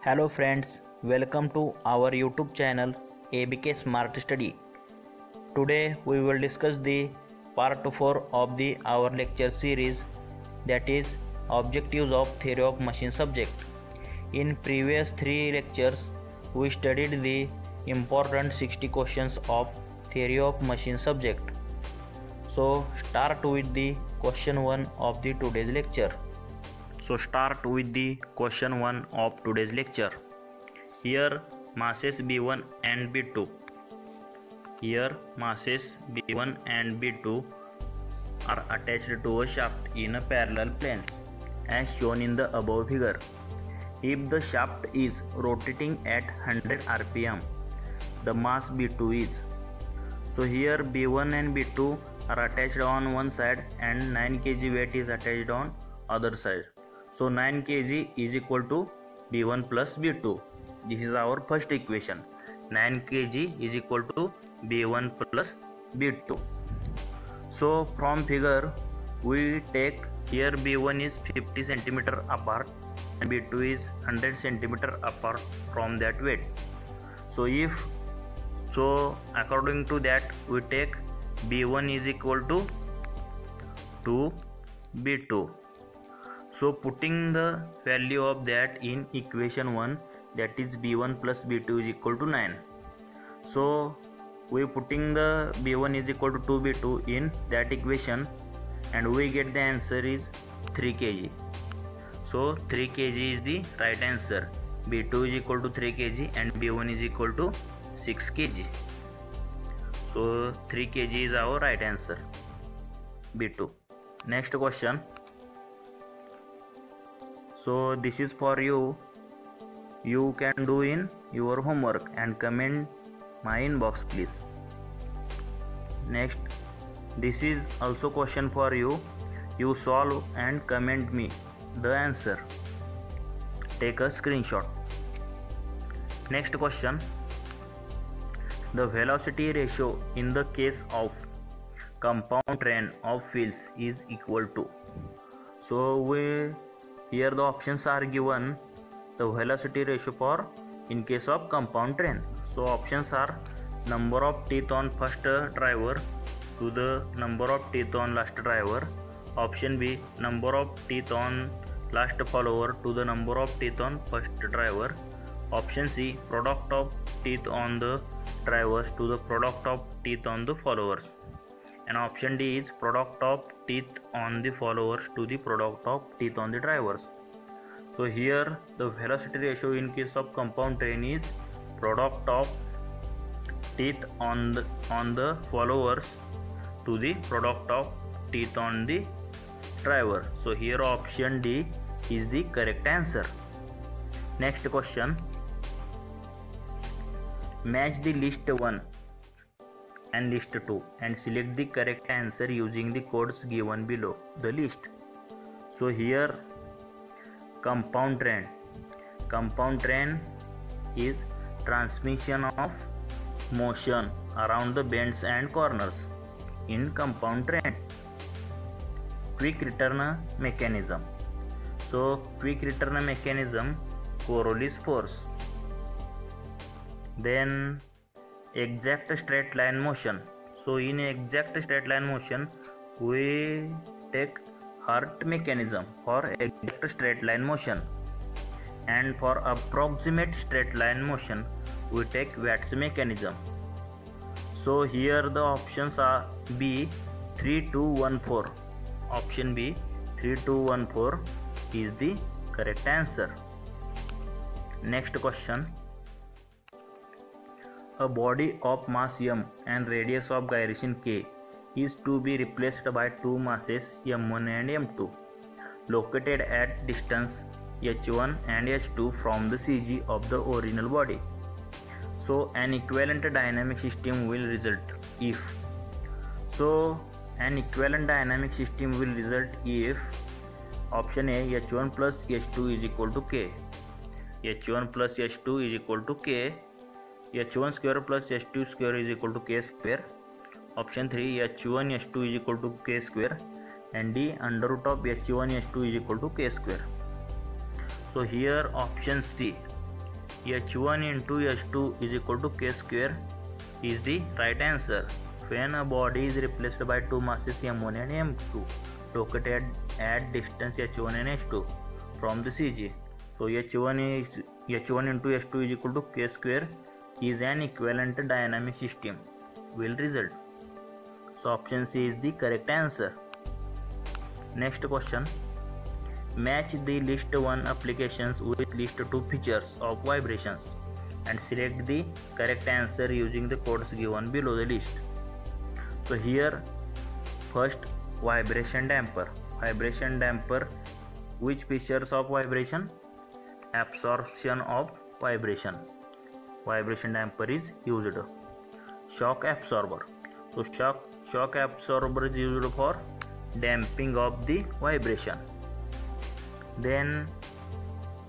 Hello friends, welcome to our YouTube channel ABK Smart Study. Today we will discuss the part 4 of our lecture series, that is objectives of theory of machine subject. In previous 3 lectures we studied the important 60 questions of theory of machine subject. So start with the question 1 of the today's lecture. So start with the question 1 of today's lecture. Here masses B1 and B2. Here masses B1 and B2 are attached to a shaft in a parallel planes as shown in the above figure. If the shaft is rotating at 100 rpm, the mass B2 is. So here B1 and B2 are attached on one side and 9 kg weight is attached on other side. So 9 kg is equal to B1 plus B2. This is our first equation. 9 kg is equal to B1 plus B2. So from figure we take here B1 is 50 cm apart and B2 is 100 cm apart from that weight. So according to that we take B1 is equal to 2 B2. So putting the value of that in equation 1, that is B1 plus B2 is equal to 9. So we putting the B1 is equal to 2 B2 in that equation and we get the answer is 3 kg. So 3 kg is the right answer. B2 is equal to 3 kg and B1 is equal to 6 kg. So 3 kg is our right answer, B2. Next question. So this is for you. You can do in your homework and comment my inbox please. Next, this is also question for you. You solve and comment me the answer. Take a screenshot. Next question. The velocity ratio in the case of compound train of wheels is equal to. So here the options are given. The velocity ratio for in case of compound train. So options are number of teeth on first driver to the number of teeth on last driver. Option B, number of teeth on last follower to the number of teeth on first driver. Option C, product of teeth on the drivers to the product of teeth on the followers. And option D is product of teeth on the followers to the product of teeth on the drivers. So here the velocity ratio in case of compound train is product of teeth on the followers to the product of teeth on the driver. So here option D is the correct answer. Next question. Match the list 1 and list 2 and select the correct answer using the codes given below the list. So here compound train is transmission of motion around the bends and corners in compound train. Quick return mechanism. So quick return mechanism, Coriolis force. Then exact straight line motion. So in exact straight line motion we take Hart mechanism for exact straight line motion, and for approximate straight line motion we take Watt's mechanism. So here the options are B 3214. Option B 3214 is the correct answer. Next question. A body of mass m and radius of gyration k is to be replaced by two masses m1 and m2 located at distance h1 and h2 from the CG of the original body. So an equivalent dynamic system will result if. So an equivalent dynamic system will result if option A, h1 plus h2 is equal to k. h1 plus h2 is equal to k. h1 square plus h2 square is equal to k square. Option 3, h1 h2 is equal to k square, and D, under root of h1 h2 is equal to k square. So here option C, H1 into H2 is equal to K square is the right answer. When a body is replaced by two masses M1 and M2 located at distance H1 and H2 from the CG, so H1 into H2 is equal to K square is an equivalent dynamic system will result. So option C is the correct answer. Next question. Match the list 1 applications with list 2 features of vibrations and select the correct answer using the codes given below the list. So here first, vibration damper. Vibration damper, which features of vibration? Absorption of vibration. Vibration damper is used. Shock absorber. So shock absorber is used for damping of the vibration. Then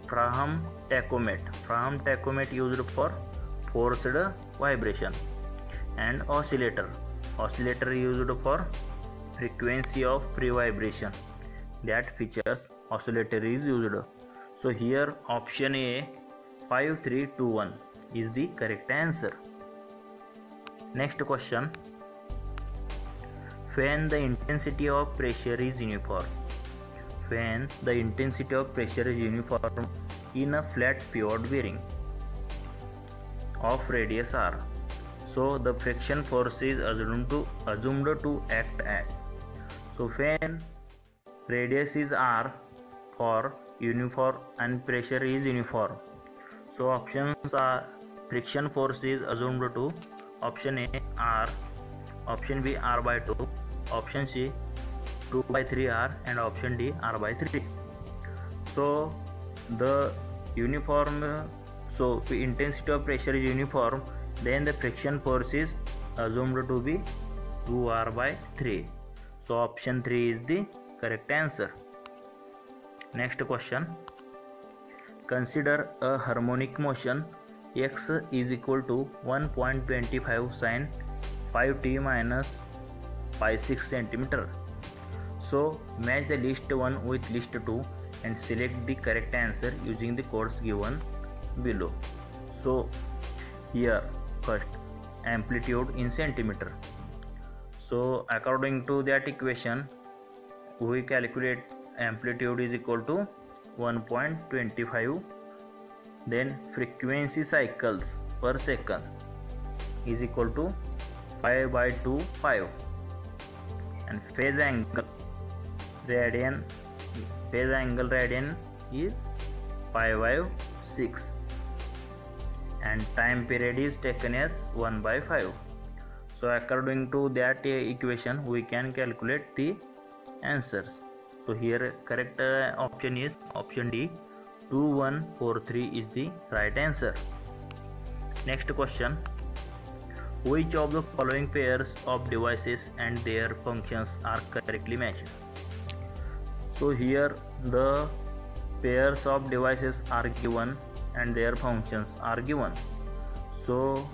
Frame tachometer. Frame tachometer used for forced vibration. And oscillator. Oscillator used for frequency of pre-vibration. That features oscillator is used. So here option A 5321 is the correct answer. Next question. When the intensity of pressure is uniform. When the intensity of pressure is uniform in a flat pivot bearing of radius r, so the friction force is assumed to act as. So when radius is r for uniform and pressure is uniform, so options are friction force is assumed to option A r, option B r by 2, option C 2 by 3 r, and option D r by 3. So the intensity of pressure is uniform, then the friction force is assumed to be 2 r by 3. So option 3 is the correct answer. Next question. Consider a harmonic motion x is equal to 1.25 sin 5t minus pi 6 cm. So match the list 1 with list 2 and select the correct answer using the codes given below. So here first, amplitude in centimeter. So according to that equation, we calculate amplitude is equal to 1.25. Then frequency cycles per second is equal to 5 by 2 5, and phase angle radian is 5 by 6, and time period is taken as 1 by 5. So according to that equation, we can calculate the answers. So here correct option is option D 2143 is the right answer. Next question. Which of the following pairs of devices and their functions are correctly matched? So here the pairs of devices are given and their functions are given. So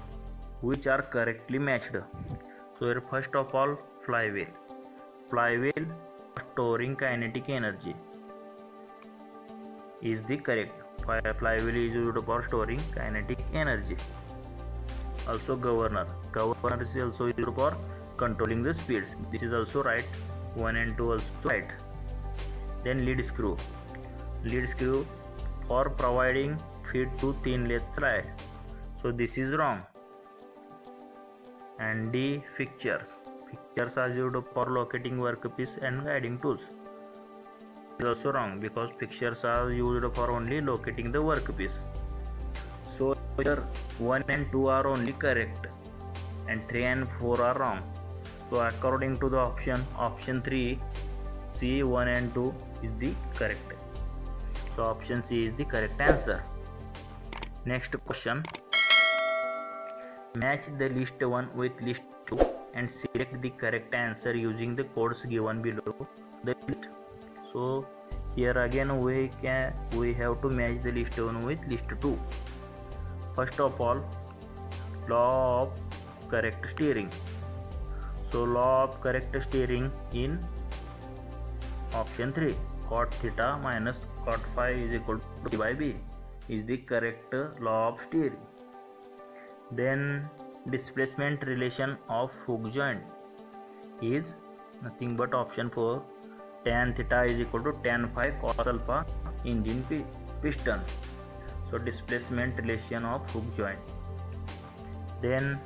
which are correctly matched? So here first of all, flywheel storing kinetic energy is the correct. Flywheel is used for storing kinetic energy. Also governor is also used for controlling the speeds. This is also right. 1 and 2 also right. Then lead screw for providing feed to thin lathe slide. So this is wrong. And D, fixtures are used for locating workpiece and guiding tools. It is also wrong because fixtures are used for only locating the workpiece. So here 1 and 2 are only correct and 3 and 4 are wrong. So according to the option 3, C 1 and 2 is the correct. So option C is the correct answer. Next question. Match the list 1 with list 2 and select the correct answer using the codes given below the list. So here again we have to match the list 1 with list 2. First of all, law of correct steering. So law of correct steering in option 3, cot theta minus cot phi is equal to B by B. is the correct law of steering. Then displacement relation of hook joint is nothing but option 4, tan theta is equal to tan phi cos alpha engine piston. So displacement relation of hook joint. Then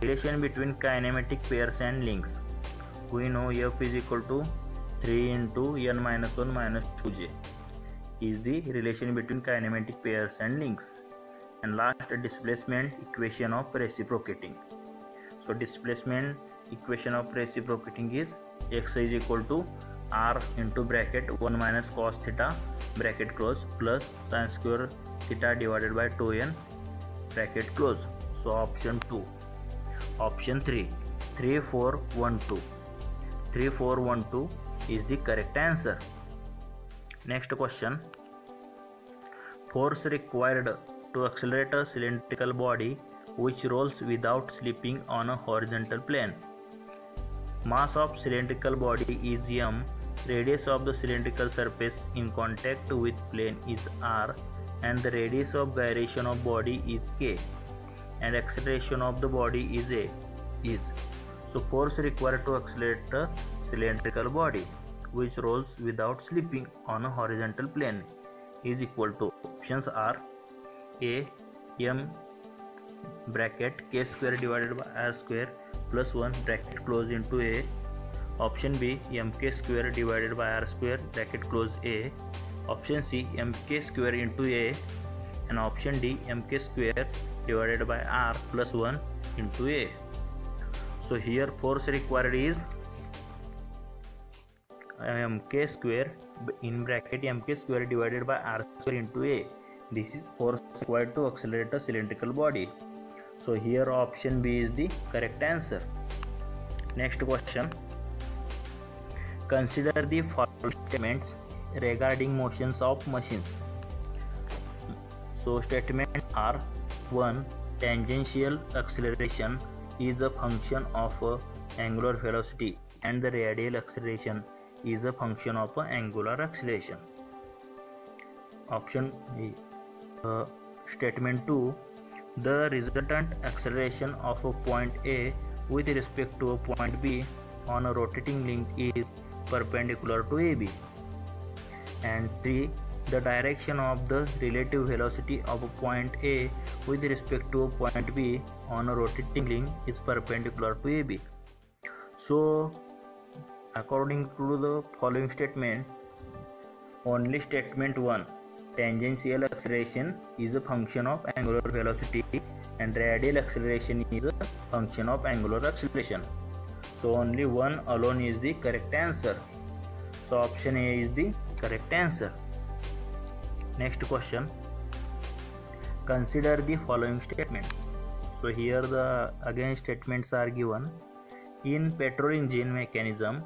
relation between kinematic pairs and links. We know F is equal to 3 into n minus 1 minus 2j is the relation between kinematic pairs and links. And last, displacement equation of reciprocating. So displacement equation of reciprocating is x is equal to r into bracket 1 minus cos theta bracket close plus sin square theta divided by 2n bracket close. So option 2. Option 3, 3 4 1 2. 3 4 1 2 is the correct answer. Next question. Force required to accelerate a cylindrical body which rolls without slipping on a horizontal plane. Mass of cylindrical body is m, radius of the cylindrical surface in contact with plane is r, and the radius of gyration of body is k, and acceleration of the body is a is. So force required to accelerate a cylindrical body which rolls without slipping on a horizontal plane is equal to, options are a m bracket k square divided by r square plus 1 bracket close into a, option b mk square divided by r square bracket close a, option c mk square into a, and option d mk square divided by r plus 1 into a. So here force required is mk square in bracket mk square divided by r square into a. This is force required to accelerate a cylindrical body. So here option B is the correct answer. Next question. Consider the following statements regarding motions of machines. So statements are: 1. Tangential acceleration is a function of angular velocity and the radial acceleration is a function of angular acceleration. Option A. Statement 2. The resultant acceleration of a point A with respect to a point B on a rotating link is perpendicular to AB. And 3. The direction of the relative velocity of a point A with respect to a point B on a rotating link is perpendicular to AB. So according to the following statement, only statement 1, tangential acceleration is a function of angular velocity and radial acceleration is a function of angular acceleration. So only one alone is the correct answer. So option A is the correct answer. Next question. Consider the following statement. So here the again statements are given. In petrol engine mechanism,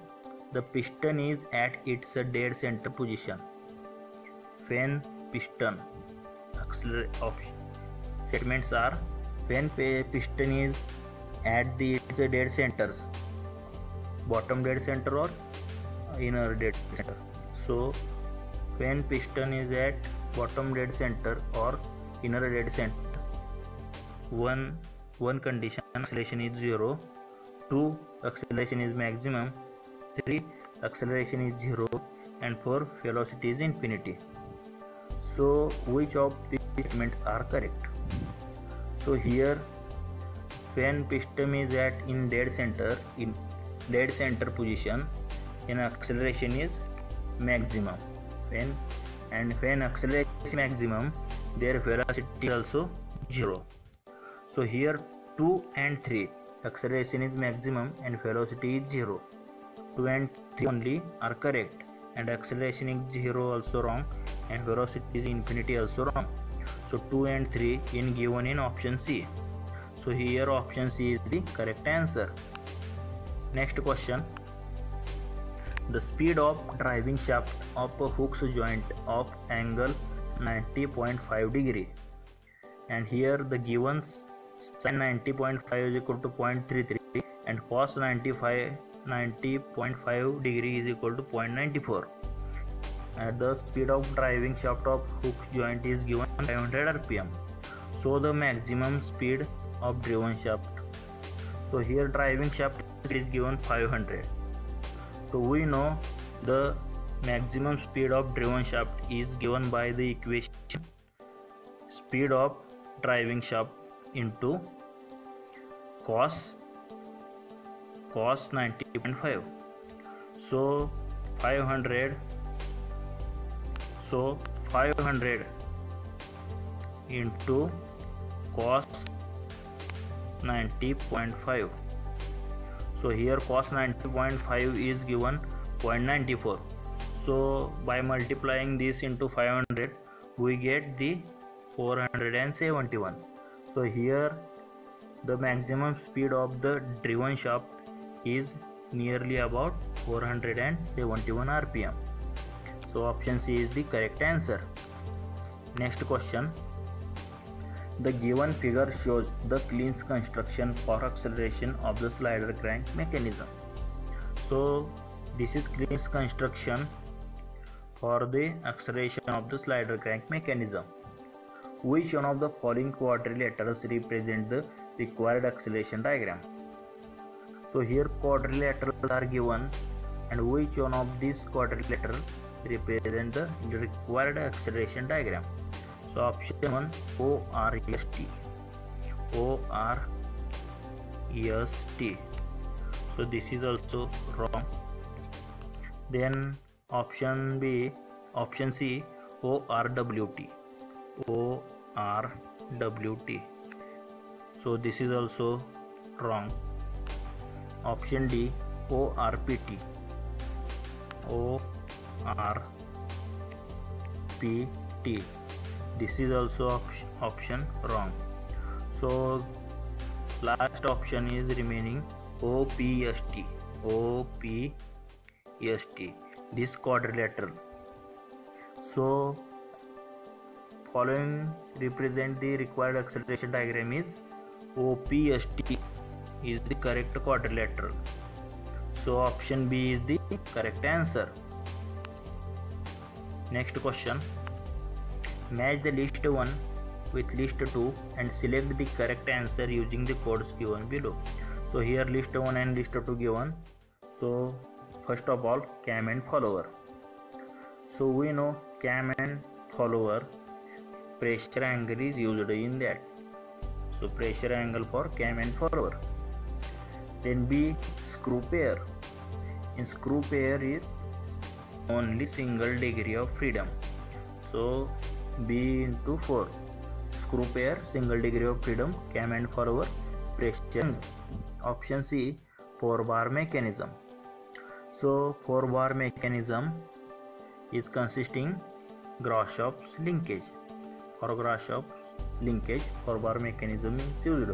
the piston is at its dead center position. When piston statements are: when piston is at its dead centers, bottom dead center or inner dead center. So when piston is at bottom dead center or inner dead center, one condition, acceleration is 0, 2 acceleration is maximum, 3 acceleration is 0, and 4 velocity is infinity. So which of these statements are correct? So here when piston is at in dead center position, in acceleration is maximum. When acceleration is maximum, their velocity is also 0. So here 2 and 3, acceleration is maximum and velocity is 0. 2 and 3 only are correct, and acceleration is 0 also wrong, and velocity is infinity also wrong. So 2 and 3 in given in option C. So here option C is the correct answer. Next question. The speed of driving shaft of a hook's joint of angle 90.5 degree, and here the given sin 90.5 is equal to 0.33 and cos 90.5 degree is equal to 0.94, At the speed of driving shaft of hook joint is given 500 rpm. So the maximum speed of driven shaft. So here driving shaft is given 500. So we know the maximum speed of driven shaft is given by the equation speed of driving shaft into cos 90.5. So 500 into cos 90.5. So here cos 90.5 is given 0.94. So by multiplying this into 500 we get the 471. So here the maximum speed of the driven shaft is nearly about 471 rpm. So option C is the correct answer. Next question. The given figure shows the cleans construction for acceleration of the slider crank mechanism. So this is cleans construction for the acceleration of the slider crank mechanism. Which one of the following quadrilaterals represent the required acceleration diagram? So here quadrilaterals are given, and which one of these quadrilaterals represent the required acceleration diagram? So option 1 ORST. So this is also wrong. Then option C ORWT. So this is also wrong. Option D ORPT. This is also option wrong. So last option is remaining OPST. This quadrilateral. So following represent the required acceleration diagram is OPST is the correct quadrilateral. So option B is the correct answer. Next question. Match the list 1 with list 2 and select the correct answer using the codes given below. So here list 1 and list 2 given. So first of all, cam and follower. So we know cam and follower, pressure angle is used in that. So pressure angle for cam and follower. Then B, screw pair. In screw pair is only single degree of freedom. So B into 4. Screw pair, single degree of freedom, cam and follower, pressure angle. Option C, 4-bar mechanism. So 4-bar mechanism is consisting Grashopp's linkage. For Grashopp's linkage, 4-bar mechanism is used.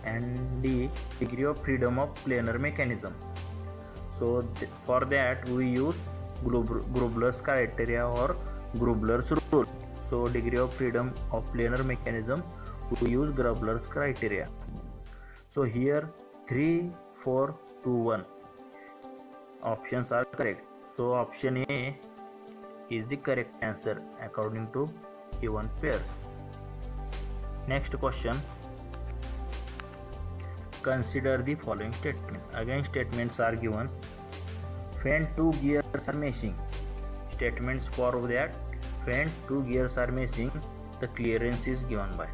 And D, degree of freedom of planar mechanism. So for that we use Grubler's criteria or Grubler's rule. So degree of freedom of planar mechanism, we use Grubler's criteria. So here 3, 4, 2, 1 options are correct. So option A is the correct answer according to given pairs. Next question. Consider the following statement. Again statements are given. When two gears are meshing, statements for that, when two gears are meshing, the clearance is given by.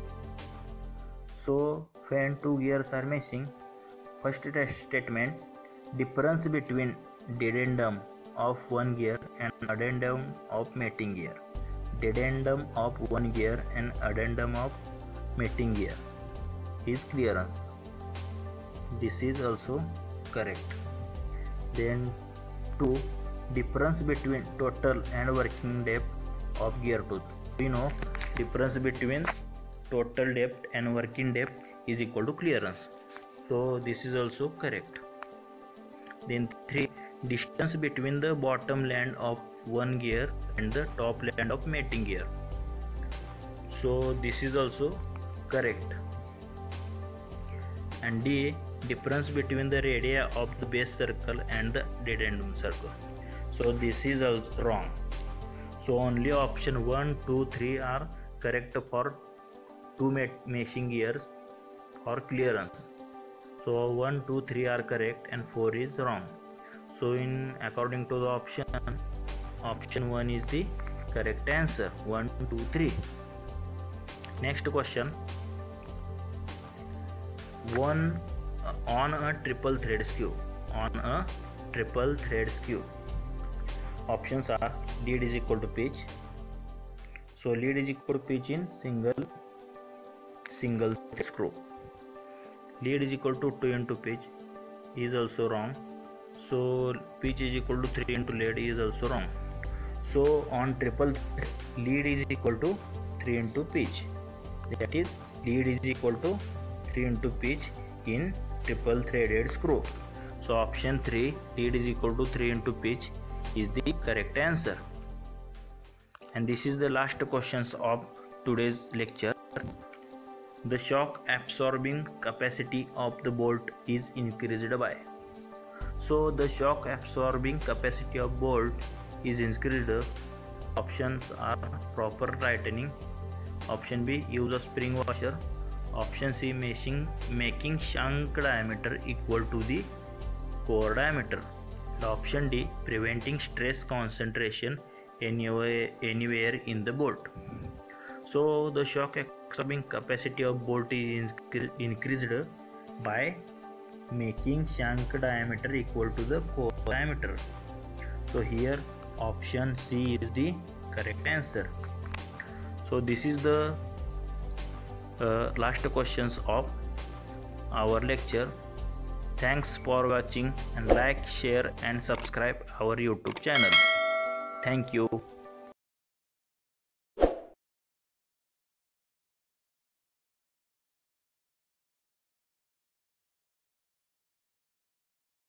So when two gears are meshing, first statement, difference between addendum of one gear and addendum of mating gear. Addendum of one gear and addendum of mating gear is clearance. This is also correct. Then 2, difference between total and working depth of gear tooth. We know difference between total depth and working depth is equal to clearance. So this is also correct. Then 3, distance between the bottom land of one gear and the top land of mating gear. So this is also correct. And D, difference between the radii of the base circle and the addendum circle. So this is also wrong. So only option 1, 2, 3 are correct for two meshing gears or clearance. So 1, 2, 3 are correct and 4 is wrong. So according to the option 1 is the correct answer. 1, 2, 3. Next question. On a triple thread skew. Options are lead is equal to pitch. So lead is equal to pitch in single screw. Lead is equal to 2 into pitch is also wrong. So pitch is equal to 3 into lead is also wrong. So on triple thread, lead is equal to 3 into pitch. That is, lead is equal to 3 into pitch in triple threaded screw. So option 3, lead is equal to 3 into pitch, is the correct answer. And this is the last questions of today's lecture. The shock absorbing capacity of the bolt is increased by. So the shock absorbing capacity of bolt is increased. Options are proper tightening. Option B, use a spring washer. Option C, making shank diameter equal to the core diameter. And option D, preventing stress concentration anywhere in the bolt. So the shock absorbing capacity of bolt is increased by making shank diameter equal to the core diameter. So here option C is the correct answer. So this is the last questions of our lecture. Thanks for watching, and like, share and subscribe our YouTube channel. Thank you.